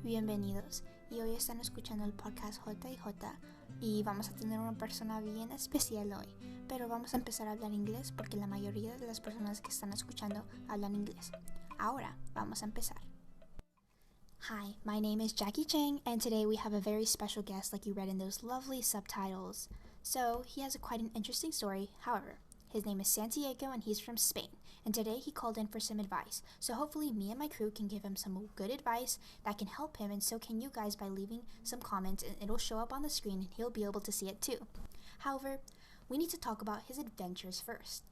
Bienvenidos, y hoy están escuchando el podcast J y J y vamos a tener una persona bien especial hoy, pero vamos a empezar a hablar inglés porque la mayoría de las personas que están escuchando hablan inglés. Ahora vamos a empezar. Hi, my name is Jackie Chang, and today we have a very special guest like you read in those lovely subtitles. So he has quite an interesting story. However, his name is Santiago and he's from Spain, and today he called in for some advice. So hopefully me and my crew can give him some good advice that can help him, and so can you guys by leaving some comments, and it'll show up on the screen and he'll be able to see it too. However, we need to talk about his adventures first.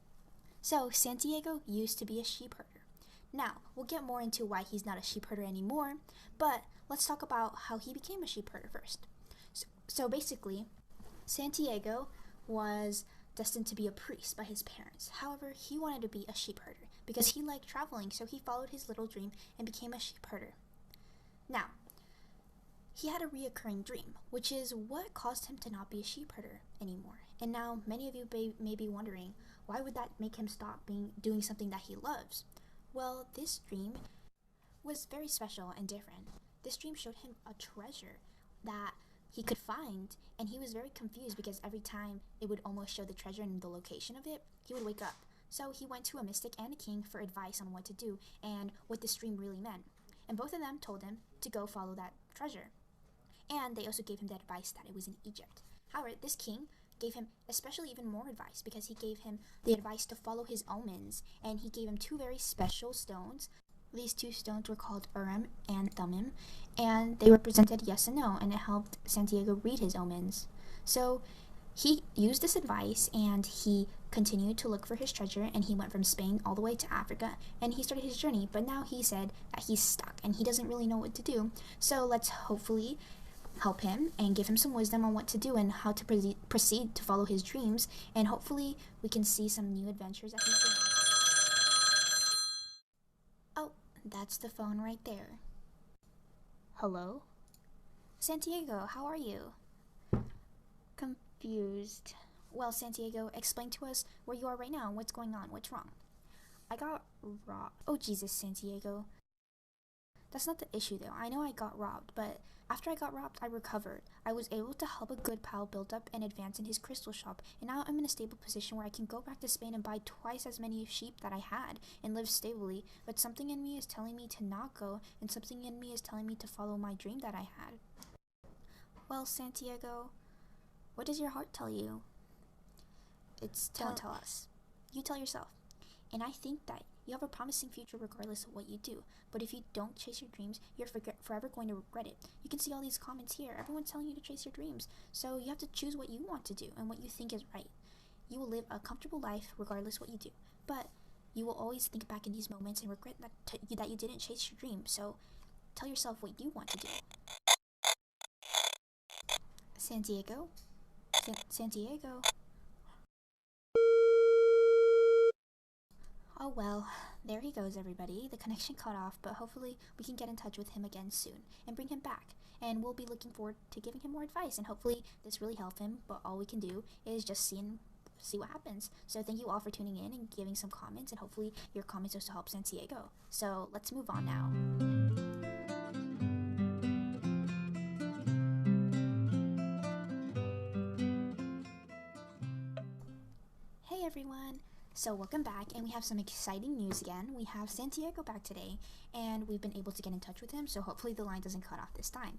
So Santiago used to be a sheep herder. Now, we'll get more into why he's not a sheep herder anymore, but let's talk about how he became a sheep herder first. So basically, Santiago was destined to be a priest by his parents. However, he wanted to be a sheep herder because he liked traveling, so he followed his little dream and became a sheep herder. Now, he had a reoccurring dream, which is what caused him to not be a sheep herder anymore. And now, many of you may be wondering, why would that make him stop doing something that he loves? Well, this dream was very special and different. This dream showed him a treasure that he could find, and he was very confused because every time it would almost show the treasure and the location of it, he would wake up. So he went to a mystic and a king for advice on what to do and what this dream really meant. And both of them told him to go follow that treasure. And they also gave him the advice that it was in Egypt. However, this king gave him especially even more advice because he gave him the advice to follow his omens, and he gave him two very special stones. These two stones were called Urim and Thummim, and they represented yes and no, and it helped Santiago read his omens. So he used this advice and he continued to look for his treasure, and he went from Spain all the way to Africa and he started his journey. But now he said that he's stuck and he doesn't really know what to do. So let's hopefully help him and give him some wisdom on what to do and how to proceed to follow his dreams, and hopefully we can see some new adventures that he's doing. Oh, that's the phone right there. Hello? Santiago, how are you? Confused. Well, Santiago, explain to us where you are right now and what's going on. What's wrong? I got robbed. Oh, Jesus, Santiago. That's not the issue, though. I know I got robbed, but after I got robbed, I recovered. I was able to help a good pal build up and advance in his crystal shop, and now I'm in a stable position where I can go back to Spain and buy twice as many sheep that I had and live stably. But something in me is telling me to not go, and something in me is telling me to follow my dream that I had. Well, Santiago, what does your heart tell you? Don't tell us. You tell yourself. And I think that you have a promising future regardless of what you do. But if you don't chase your dreams, you're forever going to regret it. You can see all these comments here. Everyone's telling you to chase your dreams. So you have to choose what you want to do and what you think is right. You will live a comfortable life regardless what you do. But you will always think back in these moments and regret that you didn't chase your dream. So tell yourself what you want to do. Santiago? Santiago? Oh well, there he goes, everybody. The connection cut off, but hopefully we can get in touch with him again soon and bring him back. And we'll be looking forward to giving him more advice, and hopefully this really helped him. But all we can do is just see what happens. So thank you all for tuning in and giving some comments, and hopefully your comments also help Santiago. So let's move on now. Hey everyone! So welcome back, and we have some exciting news again. We have Santiago back today, and we've been able to get in touch with him, so hopefully the line doesn't cut off this time.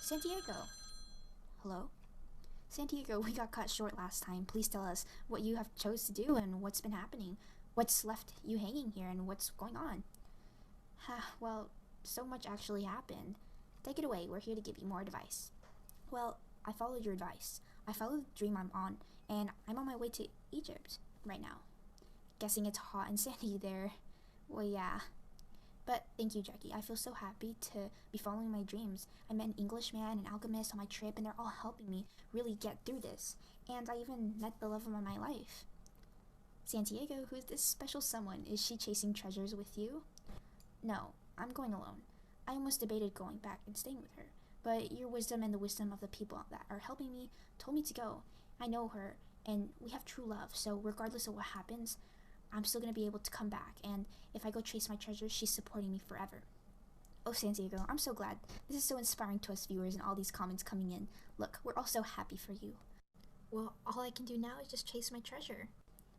Santiago? Hello? Santiago, we got cut short last time. Please tell us what you have chose to do and what's been happening. What's left you hanging here and what's going on? Well, so much actually happened. Take it away. We're here to give you more advice. Well, I followed your advice. I followed the dream I'm on, and I'm on my way to Egypt right now. Guessing it's hot and sandy there. Well, yeah. But thank you, Jackie. I feel so happy to be following my dreams. I met an Englishman, an alchemist on my trip, and they're all helping me really get through this. And I even met the love of my life. Santiago, who's this special someone? Is she chasing treasures with you? No, I'm going alone. I almost debated going back and staying with her, but your wisdom and the wisdom of the people that are helping me told me to go. I know her, and we have true love, so regardless of what happens, I'm still going to be able to come back, and if I go chase my treasures, she's supporting me forever. Oh, Santiago, I'm so glad. This is so inspiring to us viewers and all these comments coming in. Look, we're all so happy for you. Well, all I can do now is just chase my treasure.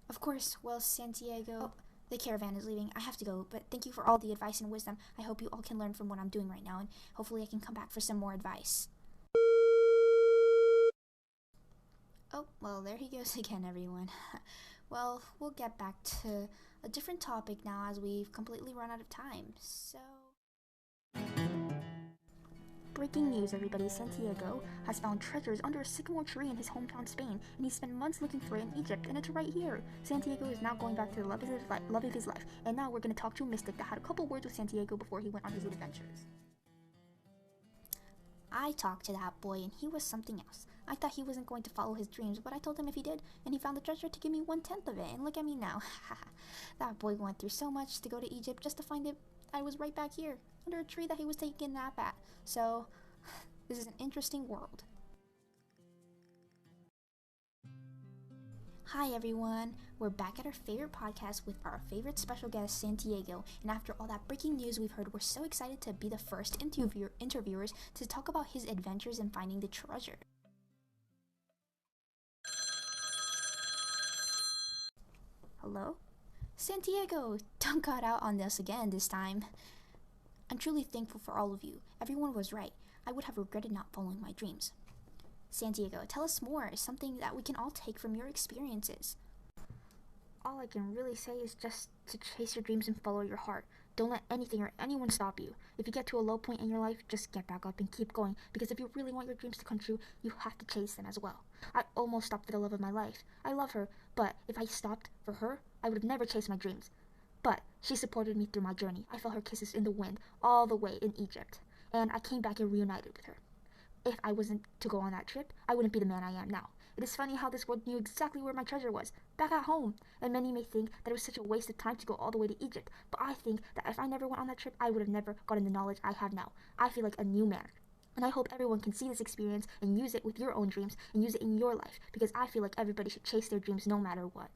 Of course. Well, Santiago... Oh, the caravan is leaving. I have to go, but thank you for all the advice and wisdom. I hope you all can learn from what I'm doing right now, and hopefully I can come back for some more advice. Oh, well, there he goes again, everyone. Well, we'll get back to a different topic now as we've completely run out of time. So... Breaking news, everybody. Santiago has found treasures under a sycamore tree in his hometown Spain, and he spent months looking for it in Egypt, and it's right here. Santiago is now going back to the love of his life, and now we're going to talk to a mystic that had a couple words with Santiago before he went on his adventures. I talked to that boy, and he was something else. I thought he wasn't going to follow his dreams, but I told him if he did, and he found the treasure to give me 1/10 of it, and look at me now. That boy went through so much to go to Egypt just to find it. I was right back here, under a tree that he was taking a nap at. So, this is an interesting world. Hi everyone, we're back at our favorite podcast with our favorite special guest, Santiago, and after all that breaking news we've heard, we're so excited to be the first interviewers to talk about his adventures in finding the treasure. Hello? Santiago, don't cut out on us again this time. I'm truly thankful for all of you. Everyone was right. I would have regretted not following my dreams. Santiago, tell us more, something that we can all take from your experiences. All I can really say is just to chase your dreams and follow your heart. Don't let anything or anyone stop you. If you get to a low point in your life, just get back up and keep going, because if you really want your dreams to come true, you have to chase them as well. I almost stopped for the love of my life. I love her, but if I stopped for her, I would have never chased my dreams. But she supported me through my journey. I felt her kisses in the wind all the way in Egypt, and I came back and reunited with her. If I wasn't to go on that trip, I wouldn't be the man I am now. It is funny how this world knew exactly where my treasure was, back at home, and many may think that it was such a waste of time to go all the way to Egypt, but I think that if I never went on that trip, I would have never gotten the knowledge I have now. I feel like a new man. And I hope everyone can see this experience and use it with your own dreams and use it in your life, because I feel like everybody should chase their dreams no matter what.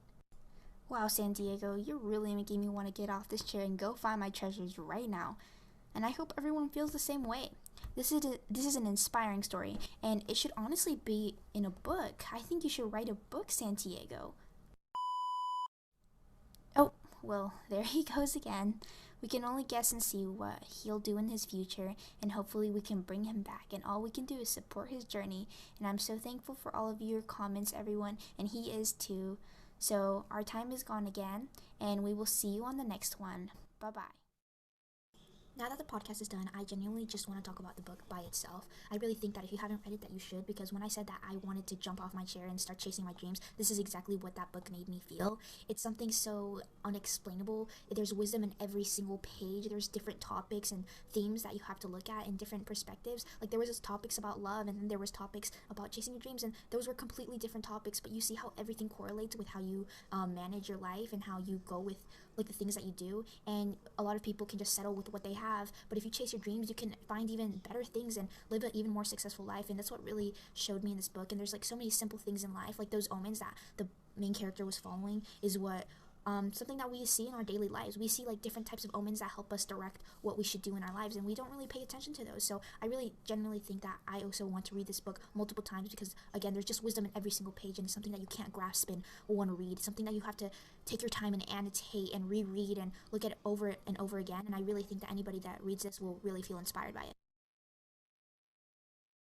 Wow, Santiago, you're really making me want to get off this chair and go find my treasures right now. And I hope everyone feels the same way. This is an inspiring story, and it should honestly be in a book. I think you should write a book, Santiago. Oh, well, there he goes again. We can only guess and see what he'll do in his future, and hopefully we can bring him back, and all we can do is support his journey. And I'm so thankful for all of your comments, everyone, and he is too. So our time is gone again, and we will see you on the next one. Bye-bye. Now that the podcast is done, I genuinely just want to talk about the book by itself. I really think that if you haven't read it, that you should, because when I said that I wanted to jump off my chair and start chasing my dreams, this is exactly what that book made me feel. It's something so unexplainable. There's wisdom in every single page. There's different topics and themes that you have to look at in different perspectives. Like there was topics about love, and then there was topics about chasing your dreams, and those were completely different topics, but you see how everything correlates with how you manage your life and how you go with like the things that you do. And a lot of people can just settle with what they have, but if you chase your dreams, you can find even better things and live an even more successful life. And that's what really showed me in this book. And there's like so many simple things in life, like those omens that the main character was following is what something that we see in our daily lives. We see like different types of omens that help us direct what we should do in our lives, and we don't really pay attention to those. So I really genuinely think that I also want to read this book multiple times, because again, there's just wisdom in every single page, and it's something that you can't grasp in one read. It's something that you have to take your time and annotate and reread and look at it over and over again. And I really think that anybody that reads this will really feel inspired by it.